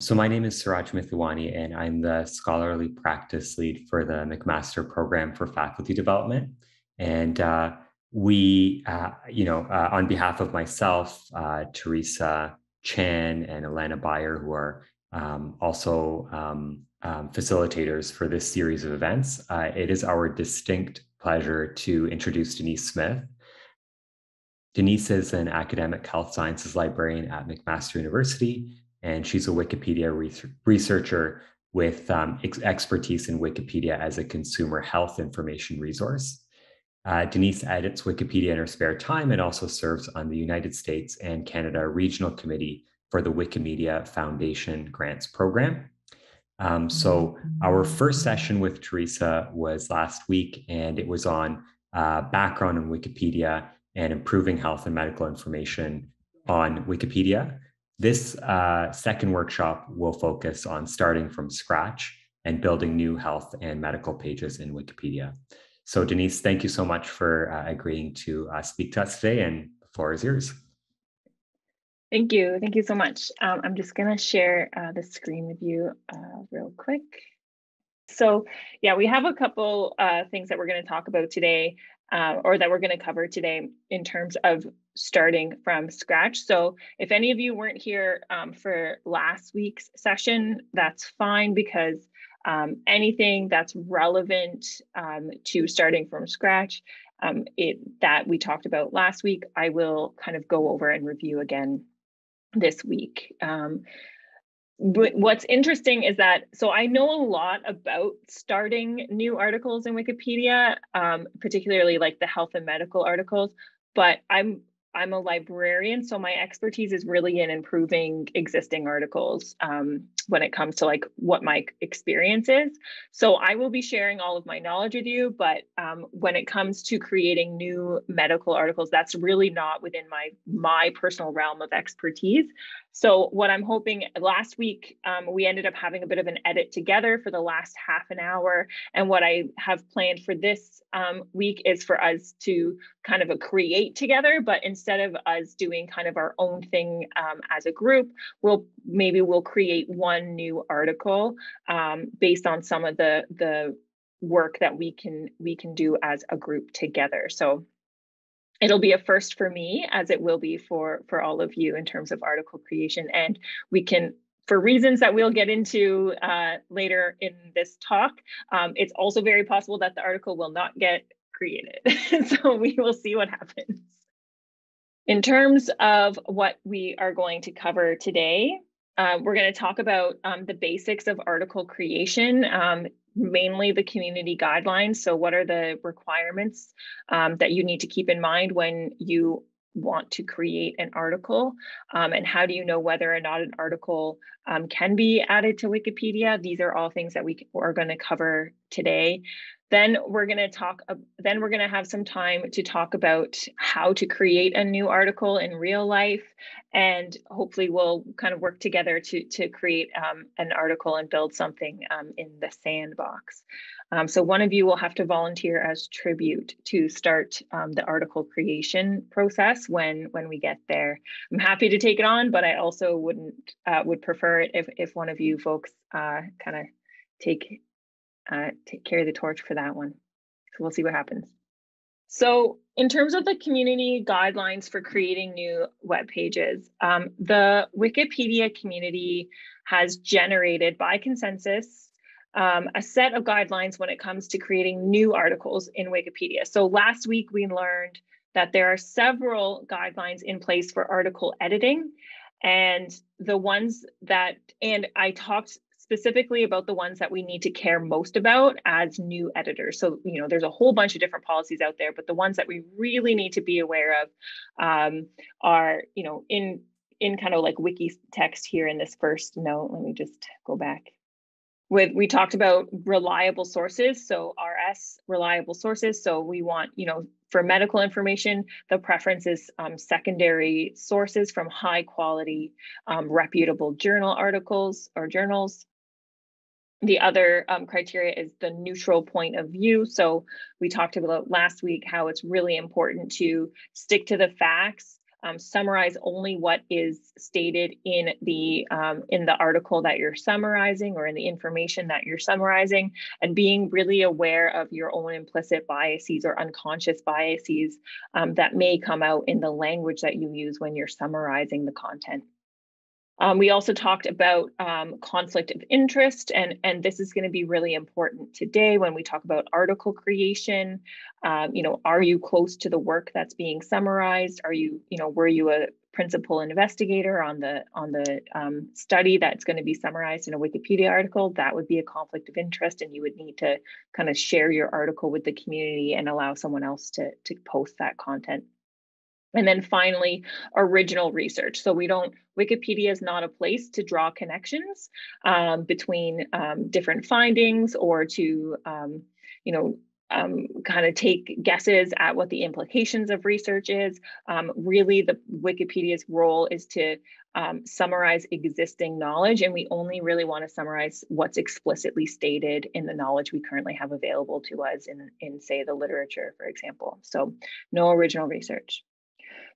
So my name is Suraj Mithwani, and I'm the scholarly practice lead for the McMaster program for faculty development. And on behalf of myself, Teresa Chan and Alana Bayer, who are also facilitators for this series of events, it is our distinct pleasure to introduce Denise Smith. Denise is an academic health sciences librarian at McMaster University, and she's a Wikipedia researcher with expertise in Wikipedia as a consumer health information resource. Denise edits Wikipedia in her spare time and also serves on the United States and Canada Regional Committee for the Wikimedia Foundation Grants Program. So our first session with Teresa was last week, and it was on background on Wikipedia and improving health and medical information on Wikipedia. This second workshop will focus on starting from scratch and building new health and medical pages in Wikipedia. So Denise, thank you so much for agreeing to speak to us today, and the floor is yours. Thank you. Thank you so much. I'm just going to share the screen with you real quick. So yeah, we have a couple things that we're going to talk about today, or that we're going to cover today in terms of starting from scratch. So if any of you weren't here for last week's session, that's fine, because anything that's relevant to starting from scratch that we talked about last week, I will kind of go over and review again this week. But what's interesting is that, so I know a lot about starting new articles in Wikipedia, particularly like the health and medical articles, but I'm a librarian, so my expertise is really in improving existing articles when it comes to like what my experience is. So I will be sharing all of my knowledge with you, but when it comes to creating new medical articles, that's really not within my personal realm of expertise. So what I'm hoping, last week, we ended up having a bit of an edit together for the last half an hour. And what I have planned for this week is for us to kind of create together, but instead of us doing kind of our own thing as a group, we'll create one new article based on some of the work that we can do as a group together. So it'll be a first for me, as it will be for all of you in terms of article creation. And we can, for reasons that we'll get into later in this talk, it's also very possible that the article will not get created. So we will see what happens. In terms of what we are going to cover today, we're going to talk about the basics of article creation, mainly the community guidelines. So what are the requirements that you need to keep in mind when you want to create an article, and how do you know whether or not an article can be added to Wikipedia? These are all things that we are going to cover today. Then we're going to have some time to talk about how to create a new article in real life, and hopefully we'll kind of work together to create an article and build something in the sandbox. So one of you will have to volunteer as tribute to start the article creation process when we get there. I'm happy to take it on, but I also would prefer it if one of you folks kind of carry the torch for that one. So we'll see what happens. So in terms of the community guidelines for creating new web pages, the Wikipedia community has generated by consensus a set of guidelines when it comes to creating new articles in Wikipedia. So last week we learned that there are several guidelines in place for article editing, and I talked specifically about the ones that we need to care most about as new editors. So, there's a whole bunch of different policies out there, but the ones that we really need to be aware of are, in kind of like wiki text here in this first note. Let me just go back. We talked about reliable sources, so RS, reliable sources. So we want, for medical information, the preference is secondary sources from high quality, reputable journal articles or journals. The other criteria is the neutral point of view. So we talked about last week how it's really important to stick to the facts summarize only what is stated in the article that you're summarizing or in the information that you're summarizing, and being really aware of your own implicit biases or unconscious biases that may come out in the language that you use when you're summarizing the content. We also talked about conflict of interest, and this is going to be really important today when we talk about article creation. Are you close to the work that's being summarized? Were you a principal investigator on the study that's going to be summarized in a Wikipedia article? That would be a conflict of interest, and you would need to kind of share your article with the community and allow someone else to post that content. And then finally, original research. So Wikipedia is not a place to draw connections between different findings or to, kind of take guesses at what the implications of research is. Really, the Wikipedia's role is to summarize existing knowledge, and we only really want to summarize what's explicitly stated in the knowledge we currently have available to us in say, the literature, for example. So no original research.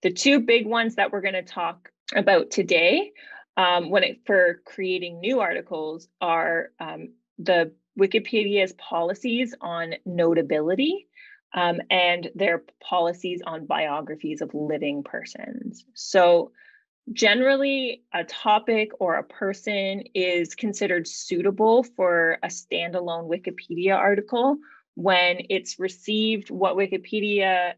The two big ones that we're going to talk about today for creating new articles are the Wikipedia's policies on notability and their policies on biographies of living persons. So generally, a topic or a person is considered suitable for a standalone Wikipedia article when it's received what Wikipedia,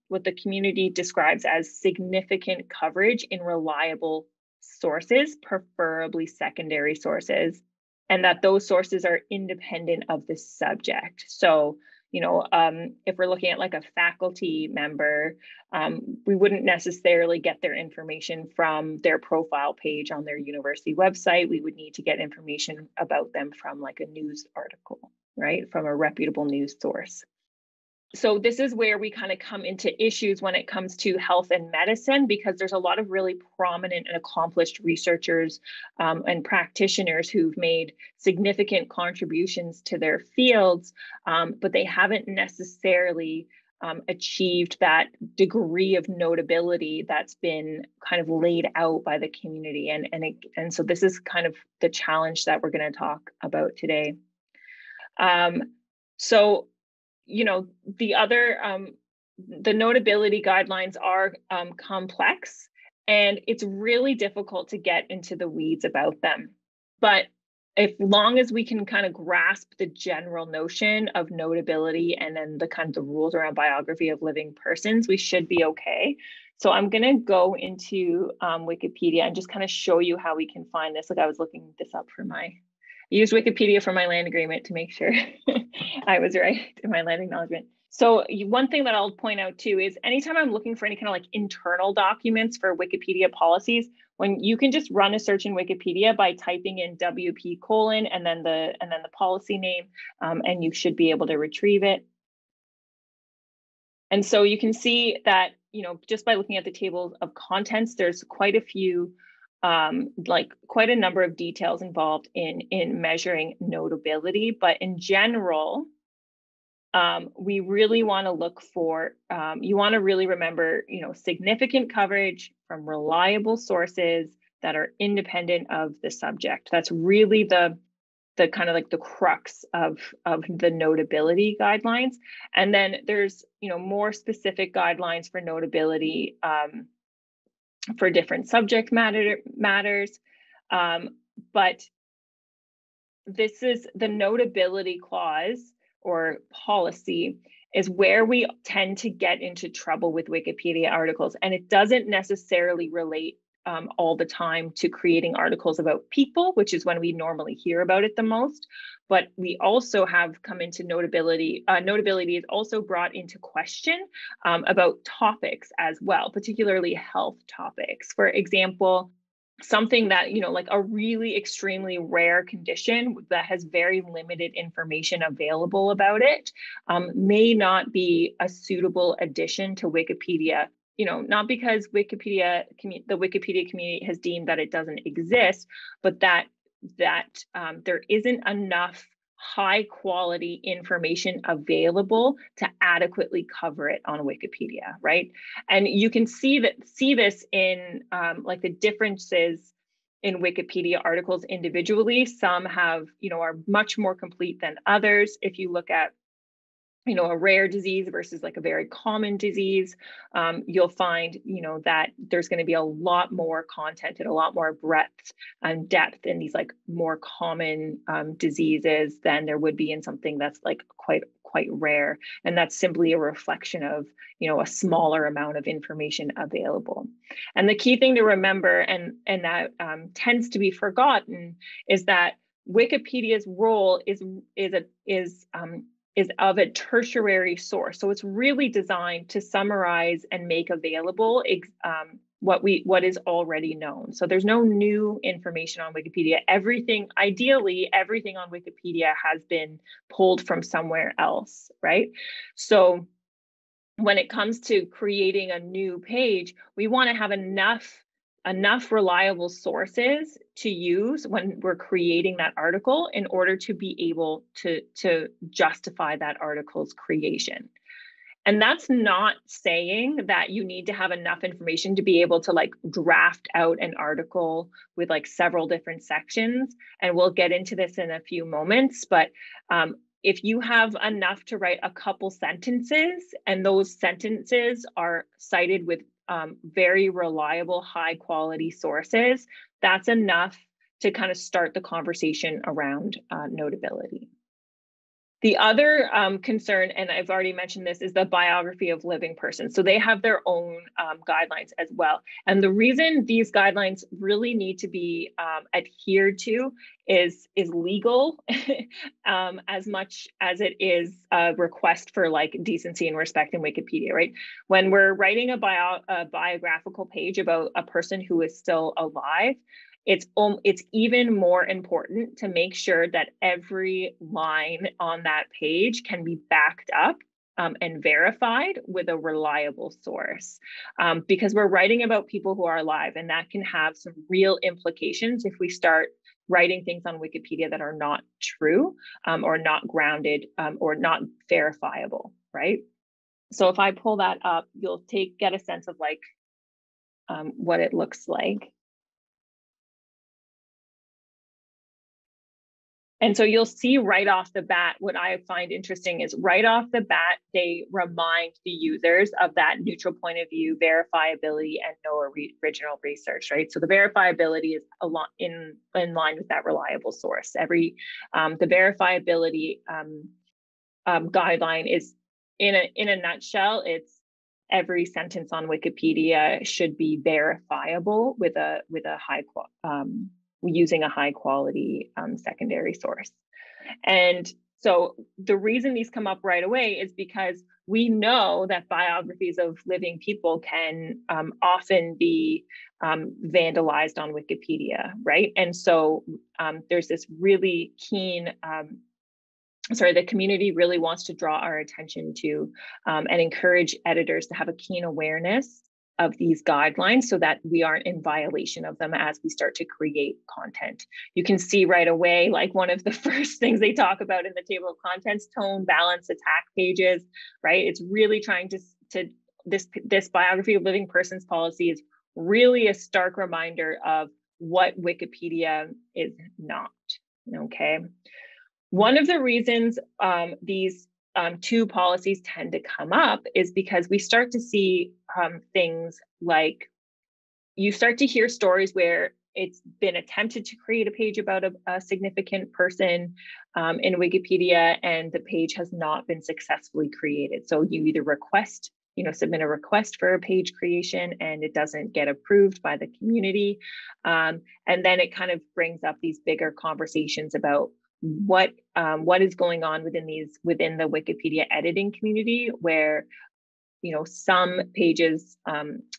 what the community describes as significant coverage in reliable sources, preferably secondary sources, and that those sources are independent of the subject. So, if we're looking at like a faculty member, we wouldn't necessarily get their information from their profile page on their university website. We would need to get information about them from like a news article, right? From a reputable news source. So this is where we kind of come into issues when it comes to health and medicine, because there's a lot of really prominent and accomplished researchers and practitioners who've made significant contributions to their fields, but they haven't necessarily achieved that degree of notability that's been kind of laid out by the community. And so this is kind of the challenge that we're going to talk about today. The notability guidelines are complex, and it's really difficult to get into the weeds about them. But as long as we can kind of grasp the general notion of notability and then the kind of the rules around biography of living persons, we should be okay. So I'm going to go into Wikipedia and just kind of show you how we can find this. Like I was looking this up I used Wikipedia for my land agreement to make sure I was right in my land acknowledgement. So one thing that I'll point out too is anytime I'm looking for any kind of like internal documents for Wikipedia policies, when you can just run a search in Wikipedia by typing in WP : and then the policy name, and you should be able to retrieve it. And so you can see that, just by looking at the tables of contents, there's quite a few quite a number of details involved in measuring notability, but in general, we really want to look for, you want to really remember, significant coverage from reliable sources that are independent of the subject. That's really the kind of like the crux of the notability guidelines. And then there's, more specific guidelines for notability for different subject matters. But this is the notability clause or policy is where we tend to get into trouble with Wikipedia articles. And it doesn't necessarily relate all the time to creating articles about people, which is when we normally hear about it the most. But we also have come into notability. Notability is also brought into question about topics as well, particularly health topics. For example, something that, like a really extremely rare condition that has very limited information available about it may not be a suitable addition to Wikipedia. Not because the Wikipedia community has deemed that it doesn't exist, but that there isn't enough high quality information available to adequately cover it on Wikipedia, right? And you can see this in like the differences in Wikipedia articles individually. Some have, are much more complete than others. If you look at a rare disease versus like a very common disease, you'll find, that there's going to be a lot more content and a lot more breadth and depth in these like more common diseases than there would be in something that's like quite rare. And that's simply a reflection of, a smaller amount of information available. And the key thing to remember, and that tends to be forgotten, is that Wikipedia's role is of a tertiary source. So it's really designed to summarize and make available what is already known. So there's no new information on Wikipedia. Ideally, everything on Wikipedia has been pulled from somewhere else, right? So when it comes to creating a new page, we want to have enough reliable sources to use when we're creating that article in order to be able to justify that article's creation. And that's not saying that you need to have enough information to be able to like draft out an article with like several different sections. And we'll get into this in a few moments, but if you have enough to write a couple sentences and those sentences are cited with very reliable, high quality sources, that's enough to kind of start the conversation around notability. The other concern, and I've already mentioned this, is the biography of living persons. So they have their own guidelines as well. And the reason these guidelines really need to be adhered to is legal as much as it is a request for like decency and respect in Wikipedia, right? When we're writing a biographical page about a person who is still alive, it's even more important to make sure that every line on that page can be backed up and verified with a reliable source, because we're writing about people who are alive, and that can have some real implications if we start writing things on Wikipedia that are not true or not grounded or not verifiable, right? So if I pull that up, you'll get a sense of like what it looks like. And so you'll see right off the bat, what I find interesting is right off the bat, they remind the users of that neutral point of view, verifiability, and no original research, right? So the verifiability is a lot in line with that reliable source. The verifiability guideline is in a nutshell, it's every sentence on Wikipedia should be verifiable with a high using a high quality secondary source. And so the reason these come up right away is because we know that biographies of living people can often be vandalized on Wikipedia, right? And so there's this really keen, the community really wants to draw our attention to and encourage editors to have a keen awareness of these guidelines so that we aren't in violation of them as we start to create content. You can see right away, like one of the first things they talk about in the table of contents, tone, balance, attack pages, right? It's really trying to this biography of living persons policy is really a stark reminder of what Wikipedia is not, okay? One of the reasons these two policies tend to come up is because we start to see things like, you start to hear stories where it's been attempted to create a page about a significant person in Wikipedia, and the page has not been successfully created. So you either submit a request for a page creation and it doesn't get approved by the community. And then it kind of brings up these bigger conversations about what is going on within the Wikipedia editing community, where some pages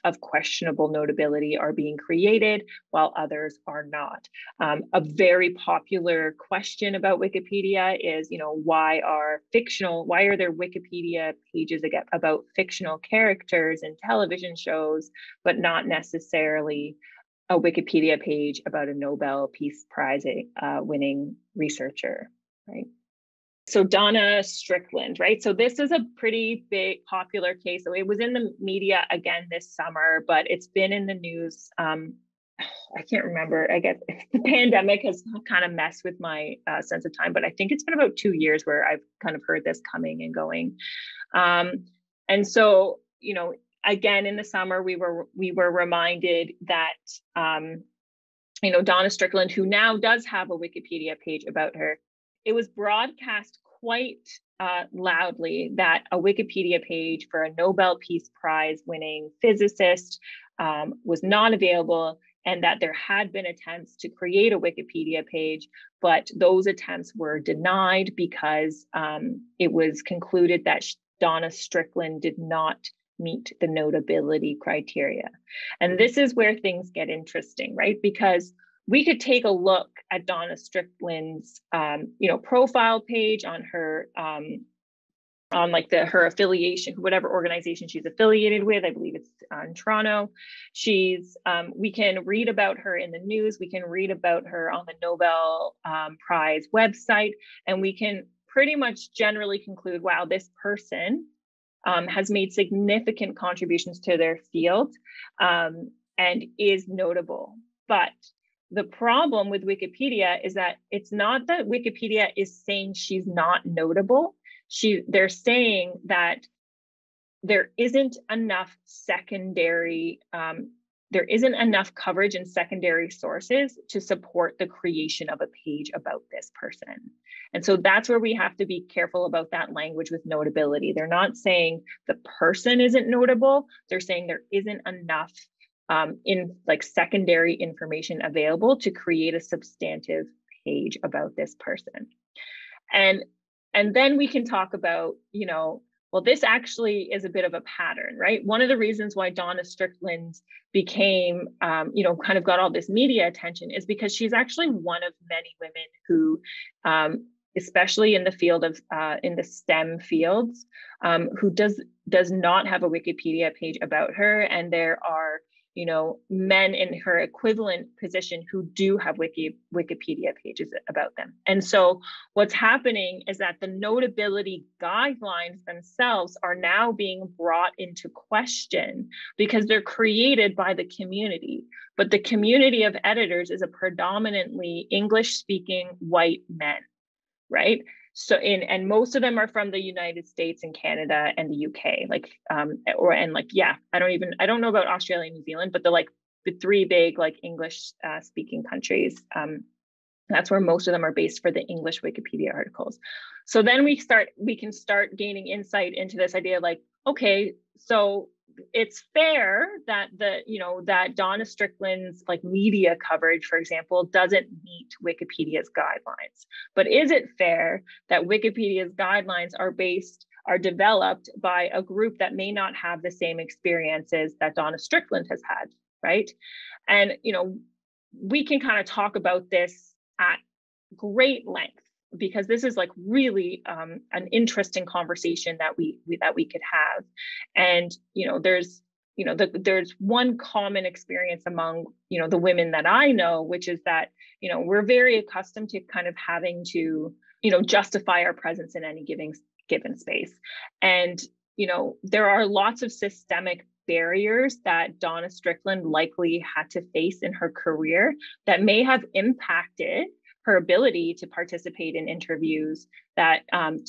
of questionable notability are being created while others are not. A very popular question about Wikipedia is, why are there Wikipedia pages about fictional characters in television shows, but not necessarily a Wikipedia page about a Nobel Peace Prize winning researcher, right? So Donna Strickland, right? So this is a pretty big popular case. So it was in the media again this summer, but it's been in the news. I can't remember. I guess the pandemic has kind of messed with my sense of time, but I think it's been about 2 years where I've kind of heard this coming and going. And so, you know, again, in the summer, we were reminded that, you know, Donna Strickland, who now does have a Wikipedia page about her, it was broadcast quite loudly that a Wikipedia page for a Nobel Peace Prize winning physicist was not available, and that there had been attempts to create a Wikipedia page, but those attempts were denied because it was concluded that Donna Strickland did not meet the notability criteria. And this is where things get interesting, right? Because we could take a look at Donna Strickland's, you know, profile page on her, on like her affiliation, whatever organization she's affiliated with. I believe it's in Toronto. She's, we can read about her in the news. We can read about her on the Nobel Prize website, and we can pretty much generally conclude, wow, this person has made significant contributions to their field and is notable. But the problem with Wikipedia is that it's not that Wikipedia is saying she's not notable. They're saying that there isn't enough secondary, there isn't enough coverage in secondary sources to support the creation of a page about this person. And so that's where we have to be careful about that language with notability. They're not saying the person isn't notable. They're saying there isn't enough in like secondary information available to create a substantive page about this person. And then we can talk about, you know, well, this actually is a bit of a pattern, right? One of the reasons why Donna Strickland became, you know, kind of got all this media attention is because she's actually one of many women who, especially in the field of, in the STEM fields, who does not have a Wikipedia page about her. And there are, you know, men in her equivalent position who do have Wikipedia pages about them. And so what's happening is that the notability guidelines themselves are now being brought into question because they're created by the community. But the community of editors is a predominantly English-speaking white men, right? So and most of them are from the United States and Canada and the UK, like I don't know about Australia and New Zealand, but the three big like English speaking countries. That's where most of them are based for the English Wikipedia articles. So then we can start gaining insight into this idea of like, okay, so it's fair that that Donna Strickland's like media coverage, for example, doesn't meet Wikipedia's guidelines. But is it fair that Wikipedia's guidelines are developed by a group that may not have the same experiences that Donna Strickland has had, right? And we can kind of talk about this at great length, because this is like really an interesting conversation that we could have. And there's one common experience among the women that I know, which is that we're very accustomed to kind of having to justify our presence in any given space. And there are lots of systemic barriers that Donna Strickland likely had to face in her career that may have impacted her ability to participate in interviews, that have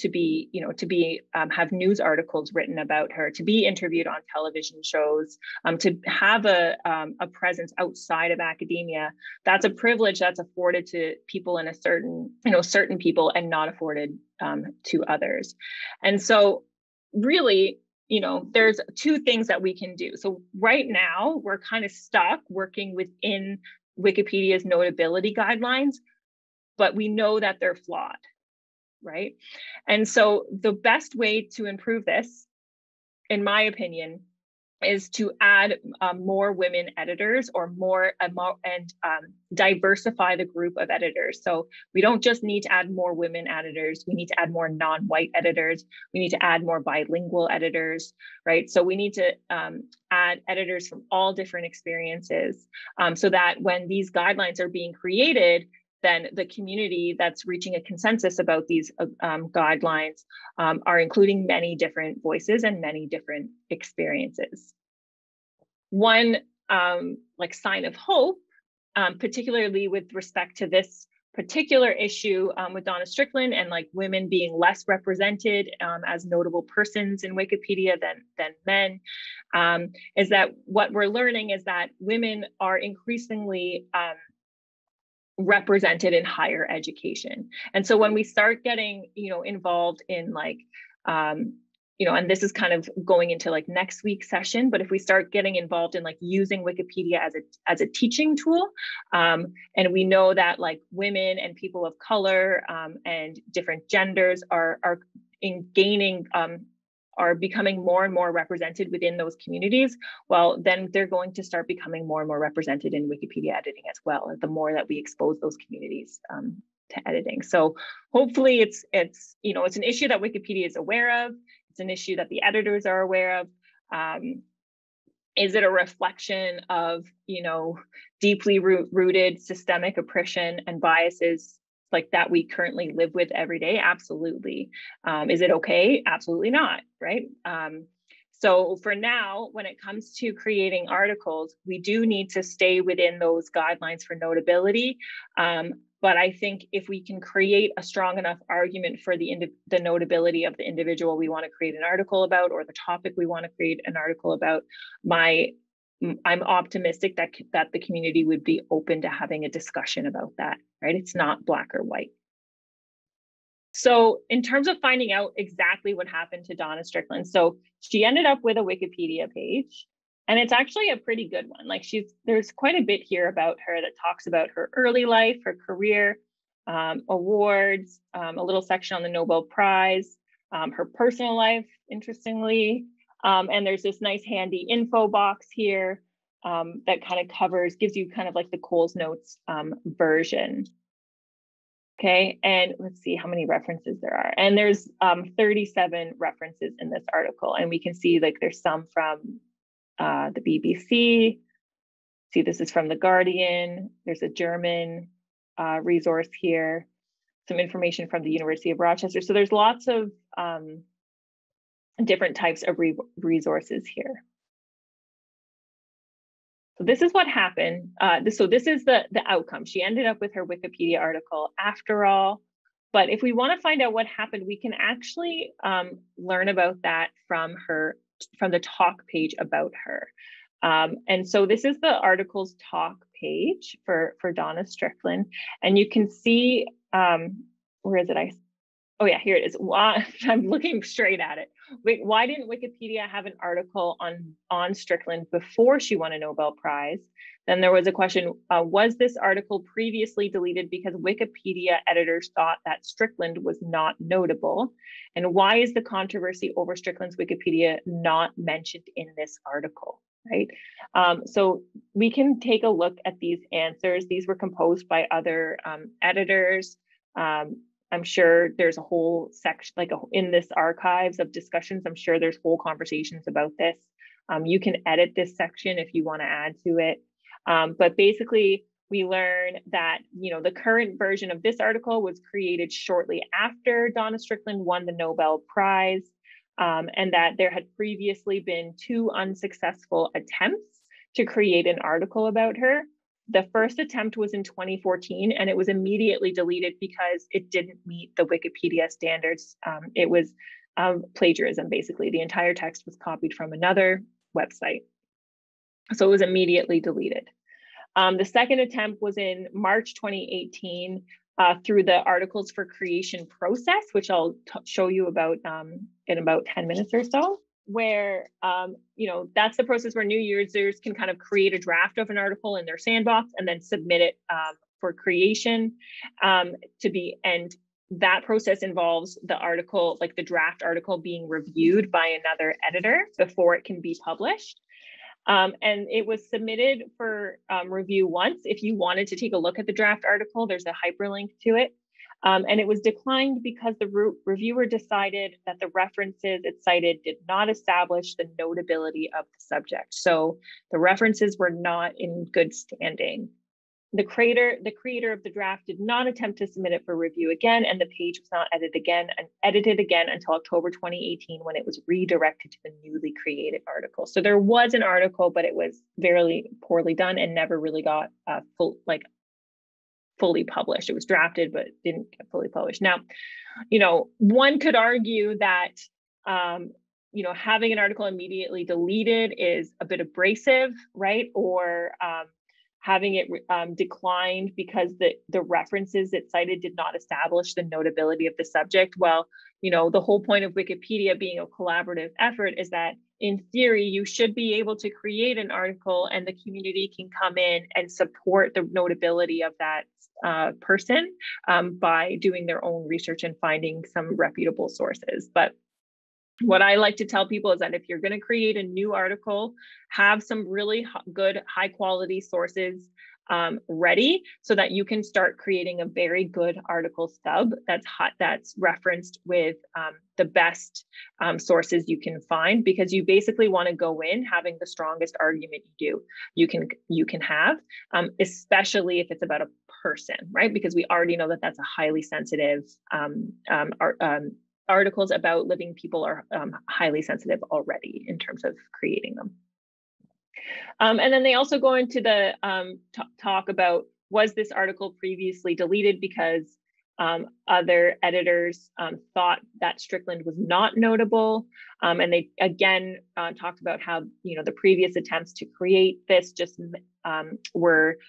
news articles written about her, to be interviewed on television shows, to have a presence outside of academia. That's a privilege that's afforded to people in a certain people and not afforded to others. And so really, there's two things that we can do. So right now we're kind of stuck working within Wikipedia's notability guidelines, but we know that they're flawed, right? And so the best way to improve this, in my opinion, is to add more women editors or diversify the group of editors. So we don't just need to add more women editors, we need to add more non-white editors, we need to add more bilingual editors, right? So we need to add editors from all different experiences so that when these guidelines are being created, then the community that's reaching a consensus about these guidelines are including many different voices and many different experiences. One like sign of hope, particularly with respect to this particular issue with Donna Strickland and like women being less represented as notable persons in Wikipedia than men, is that what we're learning is that women are increasingly represented in higher education. And so when we start getting, involved in like, and this is kind of going into like next week's session, but if we start getting involved in like using Wikipedia as a teaching tool, and we know that like women and people of color and different genders are becoming more and more represented within those communities, well, then they're going to start becoming more and more represented in Wikipedia editing as well, the more that we expose those communities to editing. So hopefully it's an issue that Wikipedia is aware of. It's an issue that the editors are aware of. Is it a reflection of, deeply rooted systemic oppression and biases like that we currently live with every day? Absolutely. Is it okay? Absolutely not, right? So for now, when it comes to creating articles, we do need to stay within those guidelines for notability. But I think if we can create a strong enough argument for the notability of the individual we want to create an article about, or the topic we want to create an article about, I'm optimistic that the community would be open to having a discussion about that, right? It's not black or white. So in terms of finding out exactly what happened to Donna Strickland, so she ended up with a Wikipedia page, and it's actually a pretty good one. Like there's quite a bit here about her that talks about her early life, her career, awards, a little section on the Nobel Prize, her personal life, interestingly. And there's this nice handy info box here that kind of gives you kind of like the Coles Notes version. Okay, and let's see how many references there are. And there's 37 references in this article. And we can see like there's some from the BBC. See, this is from The Guardian. There's a German resource here, some information from the University of Rochester. So there's lots of different types of resources here. So this is what happened. This is the outcome. She ended up with her Wikipedia article after all. But if we want to find out what happened, we can actually learn about that from the talk page about her. And so this is the article's talk page for Donna Strickland. And you can see, where is it? Oh yeah, here it is. I'm looking straight at it. Wait, why didn't Wikipedia have an article on Strickland before she won a Nobel Prize? Then there was a question, was this article previously deleted because Wikipedia editors thought that Strickland was not notable? And why is the controversy over Strickland's Wikipedia not mentioned in this article, right? So we can take a look at these answers. These were composed by other editors. I'm sure there's a whole section, in this archives of discussions, I'm sure there's whole conversations about this. You can edit this section if you want to add to it. But basically, we learn that, the current version of this article was created shortly after Donna Strickland won the Nobel Prize, and that there had previously been 2 unsuccessful attempts to create an article about her. The first attempt was in 2014, and it was immediately deleted because it didn't meet the Wikipedia standards. It was plagiarism, basically. The entire text was copied from another website. So it was immediately deleted. The second attempt was in March 2018 through the Articles for Creation process, which I'll show you about in about 10 minutes or so, where, that's the process where new users can kind of create a draft of an article in their sandbox and then submit it for creation and that process involves the article, like the draft article, being reviewed by another editor before it can be published. And it was submitted for review once. If you wanted to take a look at the draft article, there's a hyperlink to it. And it was declined because the reviewer decided that the references it cited did not establish the notability of the subject. So the references were not in good standing. The creator of the draft did not attempt to submit it for review again, and the page was not edited again until October 2018, when it was redirected to the newly created article. So there was an article, but it was very poorly done and never really got fully published. It was drafted, but didn't get fully published. Now, one could argue that having an article immediately deleted is a bit abrasive, right? Or having it declined because the references it cited did not establish the notability of the subject. Well, the whole point of Wikipedia being a collaborative effort is that in theory, you should be able to create an article and the community can come in and support the notability of that person by doing their own research and finding some reputable sources. But what I like to tell people is that if you're going to create a new article, have some really good, high quality sources ready so that you can start creating a very good article stub that's referenced with the best sources you can find, because you basically want to go in having the strongest argument you can have, especially if it's about a person, right? Because we already know that that's a highly sensitive articles about living people are highly sensitive already in terms of creating them. And then they also go into the talk about, was this article previously deleted because other editors thought that Strickland was not notable? And they again talked about how the previous attempts to create this just were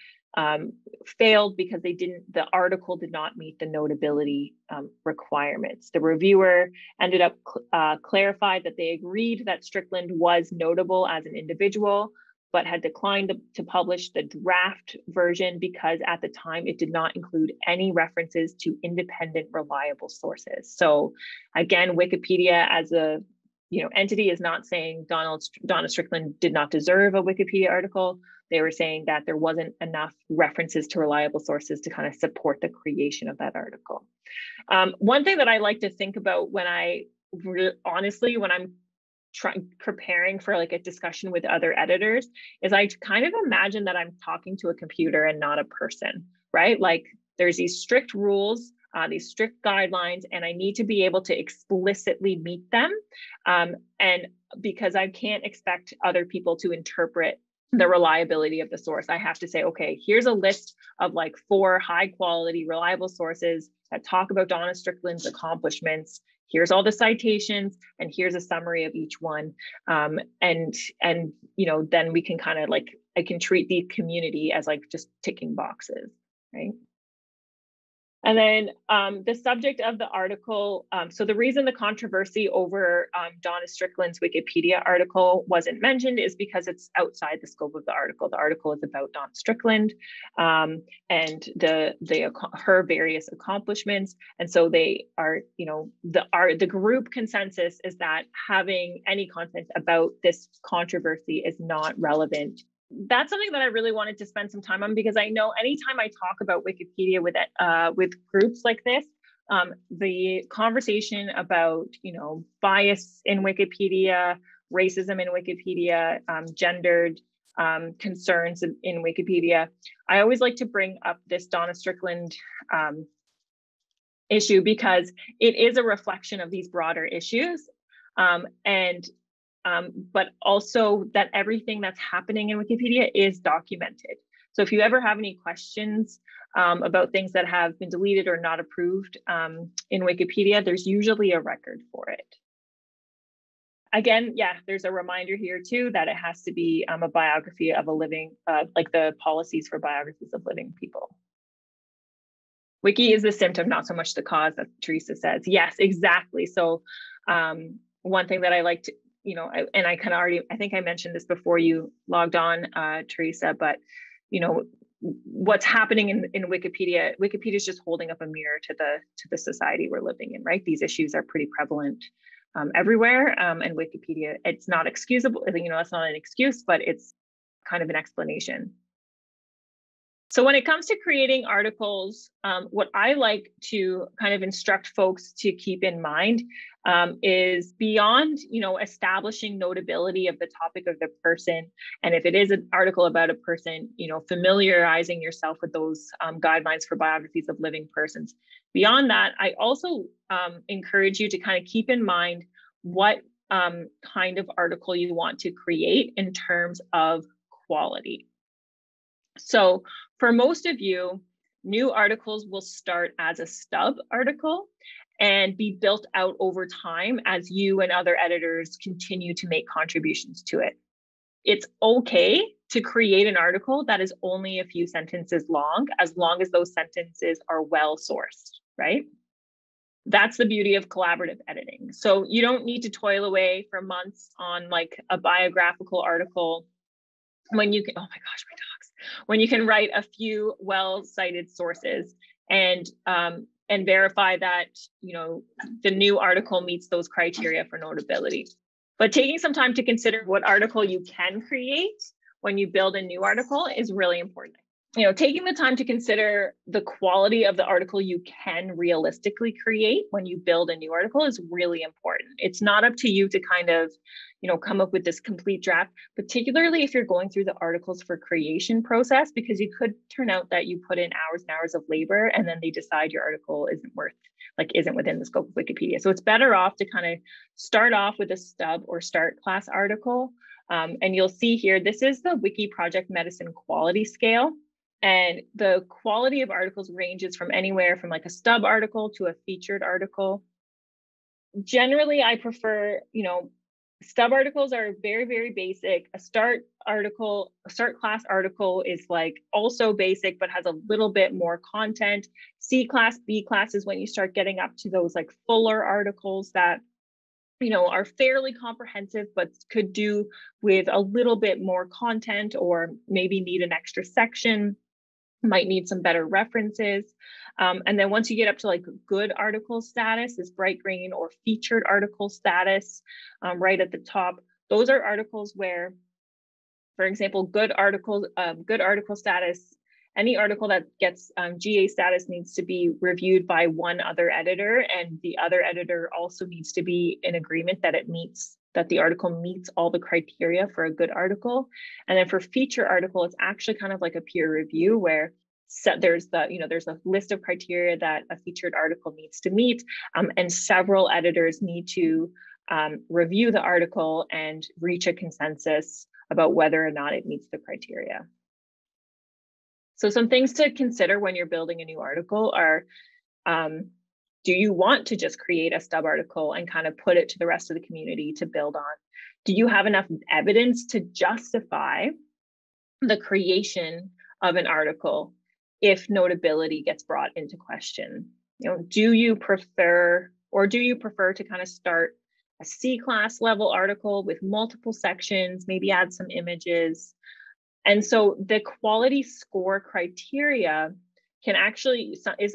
failed because the article did not meet the notability requirements. The reviewer ended up clarified that they agreed that Strickland was notable as an individual, but had declined to publish the draft version because at the time it did not include any references to independent, reliable sources. So again, Wikipedia as a entity is not saying Donna Strickland did not deserve a Wikipedia article. They were saying that there wasn't enough references to reliable sources to kind of support the creation of that article. One thing that I like to think about when I'm preparing for like a discussion with other editors is I kind of imagine that I'm talking to a computer and not a person, right? Like there's these strict rules, these strict guidelines, and I need to be able to explicitly meet them. And because I can't expect other people to interpret the reliability of the source, I have to say, okay, here's a list of like 4 high quality, reliable sources that talk about Donna Strickland's accomplishments. Here's all the citations, and here's a summary of each one. And then we can kind of like, I can treat the community as like just ticking boxes, right? And then the subject of the article, so the reason the controversy over Donna Strickland's Wikipedia article wasn't mentioned is because it's outside the scope of the article. The article is about Donna Strickland and her various accomplishments. And so they are, the group consensus is that having any content about this controversy is not relevant. That's something that I really wanted to spend some time on, because I know anytime I talk about Wikipedia with groups like this, the conversation about bias in Wikipedia, racism in Wikipedia, gendered concerns in Wikipedia, I always like to bring up this Donna Strickland issue because it is a reflection of these broader issues. But also that everything that's happening in Wikipedia is documented. So if you ever have any questions about things that have been deleted or not approved in Wikipedia, there's usually a record for it. Again, yeah, there's a reminder here too that it has to be a biography of a living, like the policies for biographies of living people. Wiki is the symptom, not so much the cause, that Teresa says. Yes, exactly. So one thing that I like to, and I think I mentioned this before you logged on, Teresa, but, what's happening in Wikipedia is just holding up a mirror to the society we're living in, right? These issues are pretty prevalent everywhere. And Wikipedia, it's not excusable, it's not an excuse, but it's kind of an explanation. So when it comes to creating articles, what I like to kind of instruct folks to keep in mind is beyond, establishing notability of the topic of the person. And if it is an article about a person, familiarizing yourself with those guidelines for biographies of living persons. Beyond that, I also encourage you to kind of keep in mind what kind of article you want to create in terms of quality. So for most of you, new articles will start as a stub article and be built out over time as you and other editors continue to make contributions to it. It's okay to create an article that is only a few sentences long as those sentences are well sourced, right? That's the beauty of collaborative editing. So you don't need to toil away for months on like a biographical article when you can, oh my gosh, my dogs, when you can write a few well-cited sources and verify that, the new article meets those criteria for notability. But taking some time to consider what article you can create when you build a new article is really important. Taking the time to consider the quality of the article you can realistically create when you build a new article is really important. It's not up to you to kind of, come up with this complete draft, particularly if you're going through the articles for creation process, because you could turn out that you put in hours and hours of labor and then they decide your article isn't within the scope of Wikipedia. So it's better off to kind of start off with a stub or start class article. And you'll see here, this is the Wiki Project Medicine quality scale. And the quality of articles ranges from anywhere from like a stub article to a featured article. Generally, I prefer, stub articles are very, very basic. A start class article is like also basic, but has a little bit more content. C class, B class is when you start getting up to those like fuller articles that, are fairly comprehensive, but could do with a little bit more content or maybe need an extra section. Might need some better references. And then once you get up to like good article status, is bright green, or featured article status right at the top. Those are articles where, for example, good article status, any article that gets GA status needs to be reviewed by one other editor, and the other editor also needs to be in agreement that the article meets all the criteria for a good article. And then for feature article, it's actually kind of like a peer review where there's a list of criteria that a featured article needs to meet, and several editors need to review the article and reach a consensus about whether or not it meets the criteria. So some things to consider when you're building a new article are, do you want to just create a stub article and kind of put it to the rest of the community to build on? Do you have enough evidence to justify the creation of an article if notability gets brought into question? Do you prefer to kind of start a C-class level article with multiple sections, maybe add some images? And so the quality score criteria is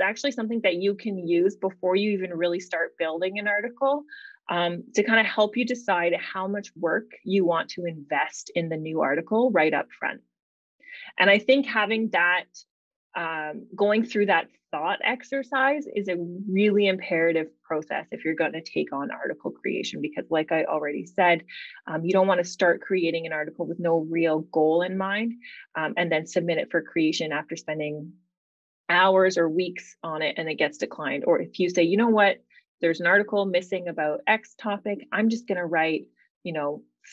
actually something that you can use before you even really start building an article, to kind of help you decide how much work you want to invest in the new article right up front. And I think having that, going through that thought exercise is a really imperative process if you're going to take on article creation, because like I already said, you don't want to start creating an article with no real goal in mind, and then submit it for creation after spending hours or weeks on it and it gets declined. Or if you say, you know what, there's an article missing about X topic, I'm just going to write,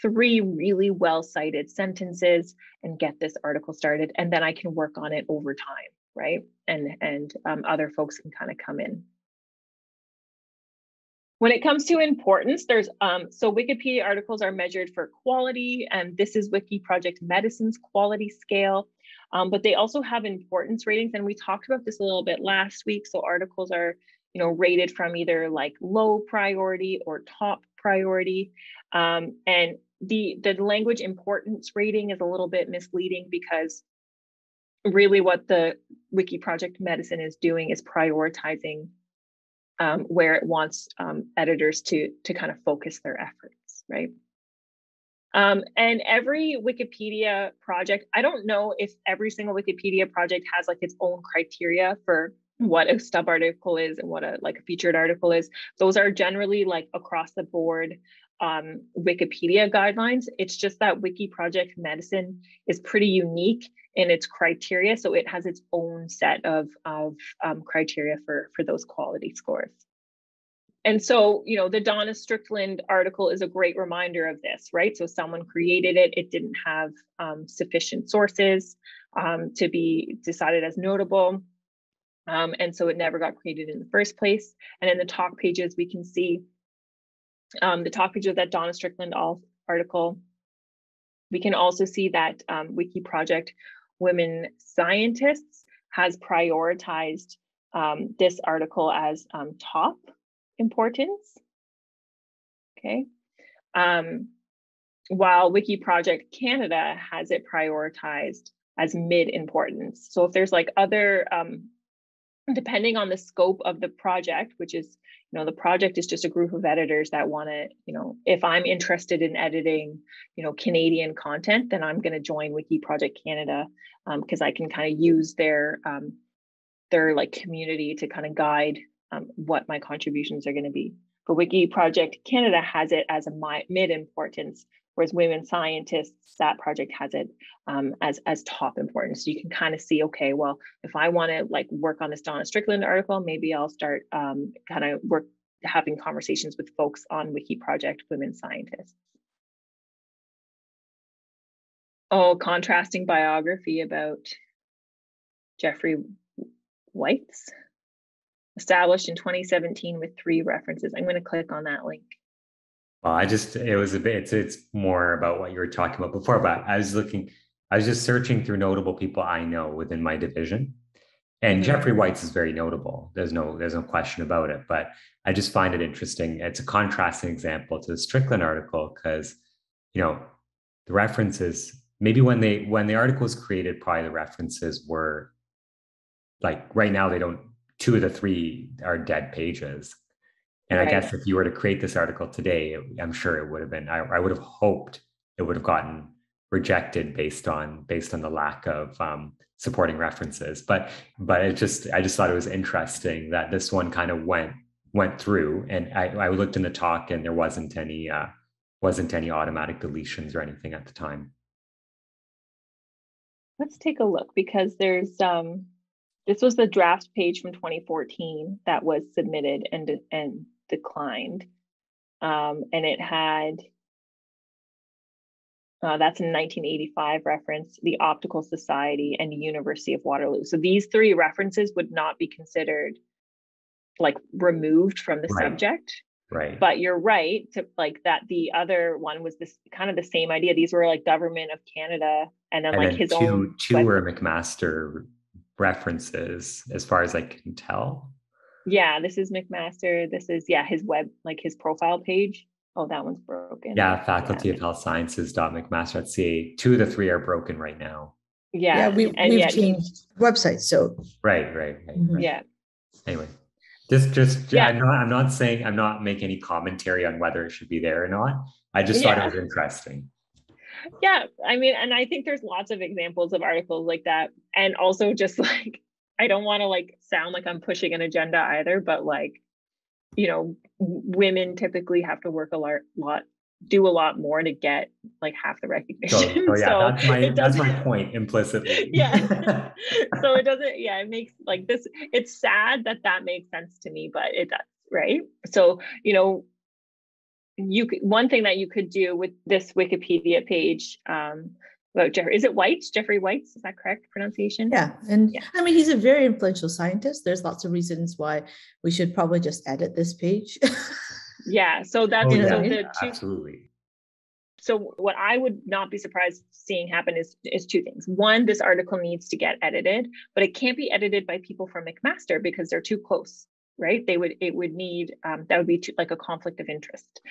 3 really well-cited sentences and get this article started, and then I can work on it over time, right? And other folks can kind of come in. When it comes to importance, there's so Wikipedia articles are measured for quality, and this is Wiki Project Medicine's quality scale, but they also have importance ratings, and we talked about this a little bit last week. So articles are, rated from either like low priority or top priority, and the language importance rating is a little bit misleading, because really what the Wiki Project Medicine is doing is prioritizing where it wants editors to kind of focus their efforts, right? And every Wikipedia project, I don't know if every single Wikipedia project has like its own criteria for what a stub article is and what a featured article is. Those are generally like across the board Wikipedia guidelines. It's just that Wiki Project Medicine is pretty unique in its criteria, so it has its own set of criteria for those quality scores. And so, you know, the Donna Strickland article is a great reminder of this, right? So someone created it, it didn't have sufficient sources to be decided as notable. And so it never got created in the first place. And in the talk pages, we can see the talk page of that Donna Strickland article. We can also see that Wiki Project Women Scientists has prioritized this article as top importance. Okay. While Wiki Project Canada has it prioritized as mid importance. So if there's like other, depending on the scope of the project, which is, you know, the project is just a group of editors that want to, you know, if I'm interested in editing, you know, Canadian content, then I'm going to join Wiki Project Canada because I can kind of use their like community to kind of guide what my contributions are going to be. But Wiki Project Canada has it as a mid importance, whereas Women Scientists, that project has it as top importance. So you can kind of see, okay, well, if I want to like work on this Donna Strickland article, maybe I'll start kind of having conversations with folks on Wiki Project Women Scientists. Oh, contrasting biography about Jeffrey White's, established in 2017 with 3 references. I'm going to click on that link. Well, it's more about what you were talking about before, but I was just searching through notable people I know within my division. And Jeffrey White's is very notable. There's no question about it, but I just find it interesting. It's a contrasting example to the Strickland article because, you know, the references, maybe when the article was created, probably the references were like right now, 2 of the 3 are dead pages. And right. I guess if you were to create this article today, I'm sure it would have been, I would have hoped it would have gotten rejected based on the lack of supporting references. But I just thought it was interesting that this one kind of went through, and I looked in the talk and there wasn't any automatic deletions or anything at the time. Let's take a look because there's this was the draft page from 2014 that was submitted and declined. And it had, that's a 1985 reference, the Optical Society and the University of Waterloo. So these 3 references would not be considered like removed from the subject. Right. But you're right to like that the other one was this kind of the same idea. These were like Government of Canada and then like his own. Two were McMaster references as far as I can tell. Yeah, this is McMaster. This is, his web, like his profile page. Oh, that one's broken. Yeah, Faculty of Health Sciences.mcmaster.ca. 2 of the 3 are broken right now. Yeah, we've changed websites, so. Right. Yeah. Anyway, I'm not saying, I'm not making any commentary on whether it should be there or not. I just thought it was interesting. Yeah, I mean, and I think there's lots of examples of articles like that. And also just like, I don't want to like sound like I'm pushing an agenda either, but like, you know, women typically have to work do a lot more to get like half the recognition. So yeah, that's my point implicitly. Yeah. So it doesn't, it makes like this, it's sad that makes sense to me, but it does, right? So, you know, one thing that you could do with this Wikipedia page about Jeffrey White's, is that correct pronunciation? Yeah, and I mean, he's a very influential scientist. There's lots of reasons why we should probably just edit this page. Yeah, so that's absolutely. So what I would not be surprised seeing happen is 2 things. One, this article needs to get edited, but it can't be edited by people from McMaster because they're too close, right? It would need, that would be like a conflict of interest.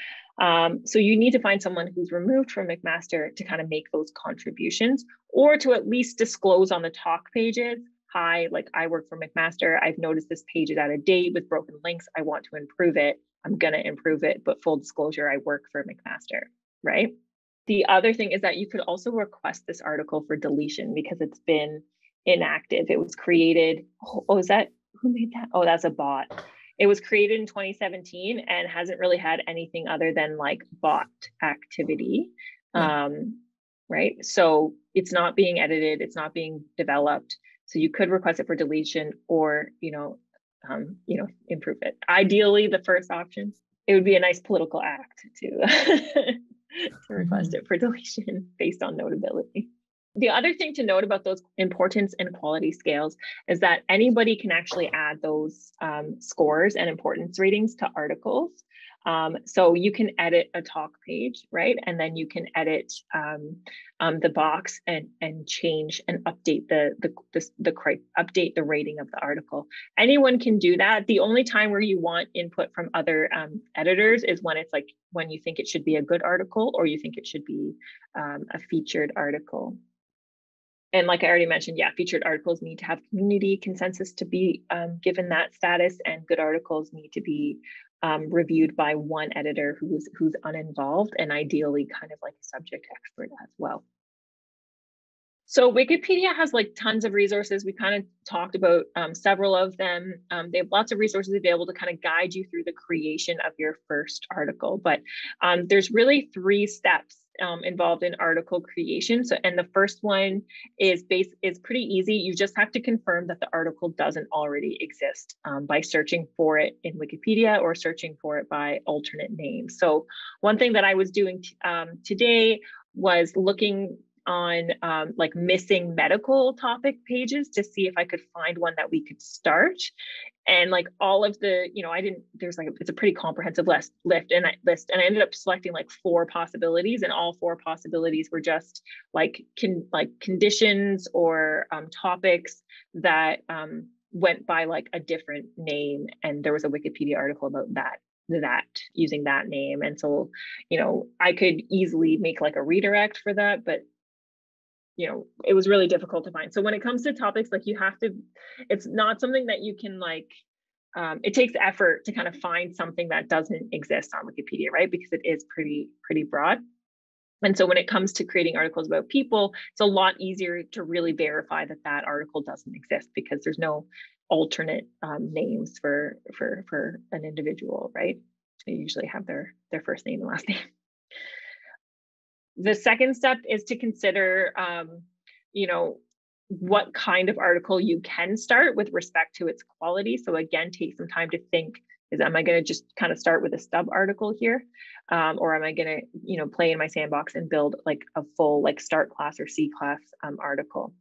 So you need to find someone who's removed from McMaster to kind of make those contributions, or to at least disclose on the talk pages, hi, like I work for McMaster. I've noticed this page is out of date with broken links. I want to improve it. I'm going to improve it, but full disclosure, I work for McMaster, right? The other thing is that you could also request this article for deletion because it's been inactive. It was created, oh, is that, who made that? Oh, that's a bot. It was created in 2017 and hasn't really had anything other than like bot activity. Right? So it's not being edited, it's not being developed. So you could request it for deletion or, improve it. Ideally, the first option, it would be a nice political act to to request it for deletion based on notability. The other thing to note about those importance and quality scales is that anybody can actually add those scores and importance ratings to articles. So you can edit a talk page, right? And then you can edit the box and change and update update the rating of the article. Anyone can do that. The only time where you want input from other editors is when it's like when you think it should be a good article or you think it should be a featured article. And like I already mentioned, yeah, featured articles need to have community consensus to be given that status, and good articles need to be reviewed by one editor who's uninvolved and ideally kind of like a subject expert as well. So Wikipedia has like tons of resources. We kind of talked about several of them. They have lots of resources available to kind of guide you through the creation of your first article. But there's really 3 steps involved in article creation. So, and the first one is pretty easy. You just have to confirm that the article doesn't already exist by searching for it in Wikipedia or searching for it by alternate names. So one thing that I was doing today was looking on like missing medical topic pages to see if I could find one that we could start. And like all of the, it's a pretty comprehensive list, and I ended up selecting like 4 possibilities, and all 4 possibilities were just like conditions or topics that went by like a different name, and there was a Wikipedia article about that using that name. And so, I could easily make like a redirect for that, but it was really difficult to find. So when it comes to topics, like it's not something that you can like, it takes effort to kind of find something that doesn't exist on Wikipedia, right? Because it is pretty broad. And so when it comes to creating articles about people, it's a lot easier to really verify that that article doesn't exist because there's no alternate names for an individual, right? They usually have their first name and last name. The second step is to consider, what kind of article you can start with respect to its quality. So again, take some time to think, am I going to just kind of start with a stub article here? Or am I going to, play in my sandbox and build like a full like start class or C class article?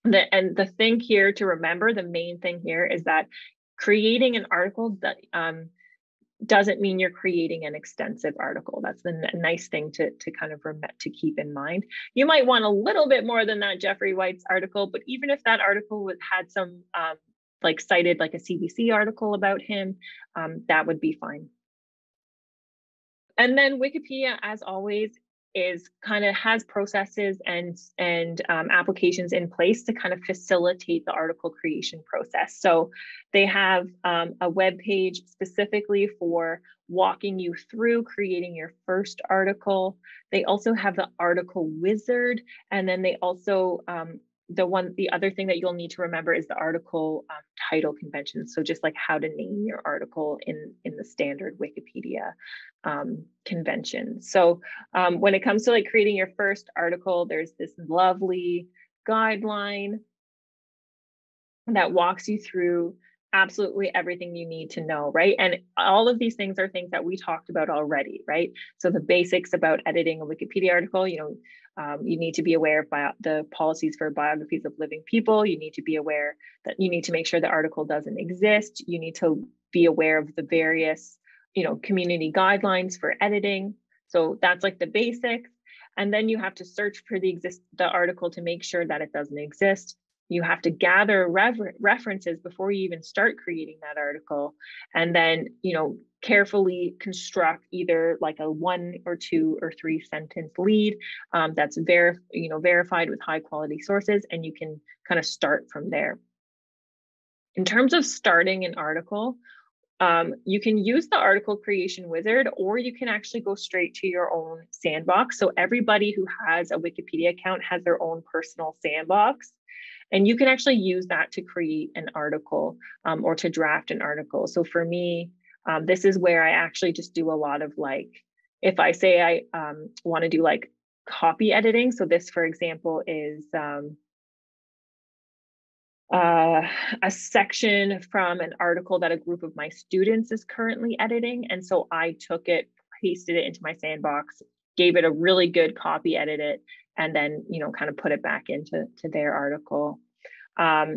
And the thing here to remember, the main thing here is that creating an article that doesn't mean you're creating an extensive article. That's the nice thing to kind of to keep in mind. You might want a little bit more than that Jeffrey White's article, but even if that article had some like cited like a CBC article about him, that would be fine. And then Wikipedia, as always, has processes and applications in place to kind of facilitate the article creation process. So they have a web page specifically for walking you through creating your first article. They also have the article wizard, and then they also the other thing that you'll need to remember is the article title convention. So just like how to name your article in the standard Wikipedia convention. So when it comes to like creating your first article, there's this lovely guideline that walks you through absolutely everything you need to know, right? And all of these things are things that we talked about already, right? So the basics about editing a Wikipedia article, you need to be aware of the policies for biographies of living people. You need to be aware that you need to make sure the article doesn't exist. You need to be aware of the various, community guidelines for editing. So that's like the basics. And then you have to search for the article to make sure that it doesn't exist. You have to gather references before you even start creating that article, and then carefully construct either like a 1 or 2 or 3 sentence lead that's verified with high quality sources, and you can kind of start from there. In terms of starting an article, You can use the article creation wizard, or you can actually go straight to your own sandbox. So everybody who has a Wikipedia account has their own personal sandbox. And you can actually use that to create an article or to draft an article. So for me, this is where I actually just do a lot of like, if I say I want to do like copy editing. So this, for example, is a section from an article that a group of my students is currently editing. And so I took it, pasted it into my sandbox, gave it a really good copy, edit it, and then, you know, kind of put it back into their article. I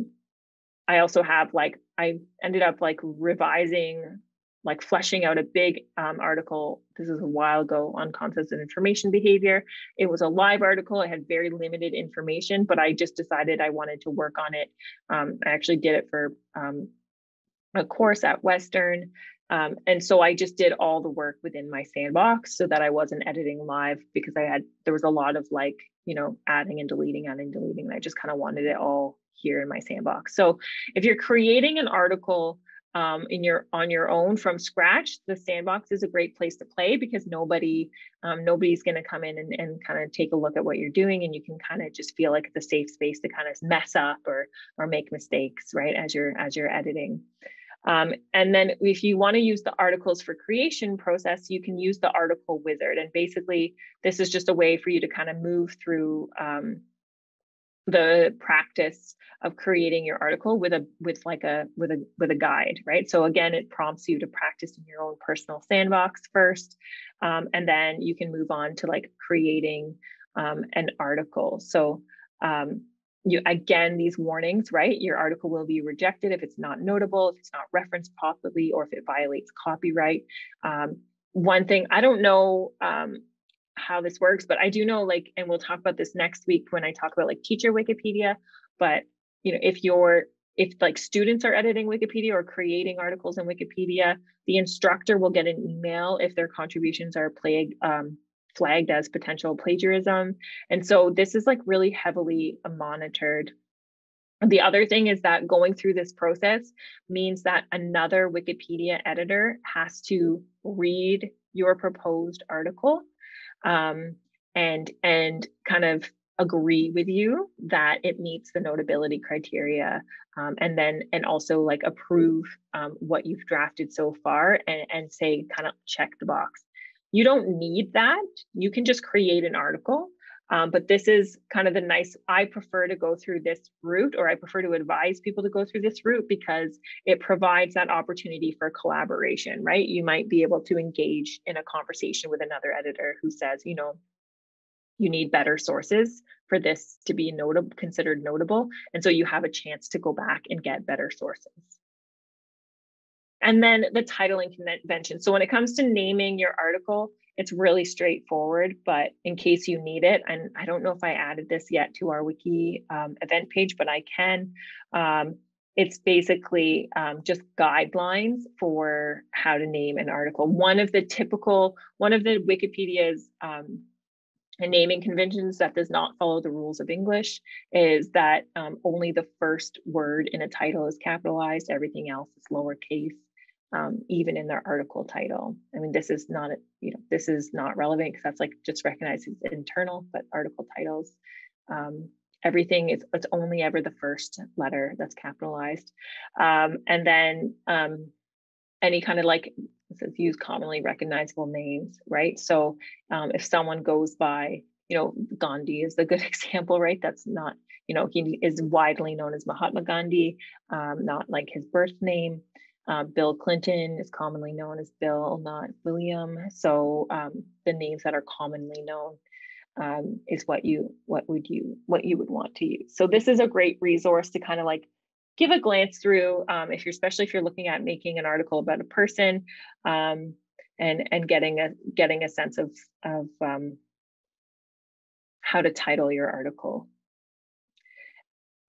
also have like, I ended up like revising, like fleshing out a big article. This is a while ago on concepts and information behavior. It was a live article. It had very limited information, but I just decided I wanted to work on it. I actually did it for a course at Western. And so I just did all the work within my sandbox so that I wasn't editing live, because there was a lot of like, you know, adding and deleting. And I just kind of wanted it all here in my sandbox. So if you're creating an article on your own from scratch, the sandbox is a great place to play, because nobody's going to come in and kind of take a look at what you're doing, and you can kind of just feel like it's a safe space to kind of mess up or make mistakes, right, as you're editing. And then if you want to use the articles for creation process, you can use the article wizard. And basically, this is just a way for you to kind of move through the practice of creating your article with a guide, right? So again, it prompts you to practice in your own personal sandbox first, and then you can move on to like creating an article. So again, these warnings, right? Your article will be rejected if it's not notable, if it's not referenced properly, or if it violates copyright. One thing, I don't know how this works, but I do know, like, and we'll talk about this next week when I talk about like teacher Wikipedia, but you know, if like students are editing Wikipedia or creating articles in Wikipedia, the instructor will get an email if their contributions are flagged as potential plagiarism. And so this is like really heavily monitored. The other thing is that going through this process means that another Wikipedia editor has to read your proposed article and kind of agree with you that it meets the notability criteria, and also like approve what you've drafted so far, and say kind of check the box. You don't need that. You can just create an article. But this is kind of I prefer to go through this route, or I prefer to advise people to go through this route, because it provides that opportunity for collaboration, right? You might be able to engage in a conversation with another editor who says, you know, you need better sources for this to be considered notable. And so you have a chance to go back and get better sources. And then the titling convention. So when it comes to naming your article, it's really straightforward, but in case you need it, and I don't know if I added this yet to our wiki event page, but I can. It's basically just guidelines for how to name an article. One of the Wikipedia's naming conventions that does not follow the rules of English is that only the first word in a title is capitalized. Everything else is lowercase. Even in their article title. I mean, this is not relevant because that's like just recognized as internal, but article titles, everything it's only ever the first letter that's capitalized. And then any kind of like, it says use commonly recognizable names, right? So if someone goes by, you know, Gandhi is a good example, right? That's not, you know, he is widely known as Mahatma Gandhi, not like his birth name. Bill Clinton is commonly known as Bill, not William. So the names that are commonly known is what you would want to use. So this is a great resource to kind of like give a glance through, especially if you're looking at making an article about a person, and getting a sense of how to title your article.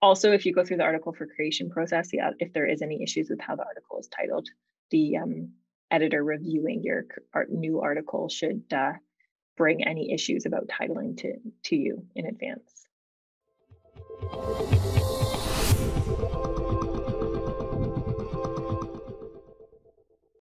Also, if you go through the article for creation process, if there is any issues with how the article is titled, the editor reviewing your new article should bring any issues about titling to you in advance.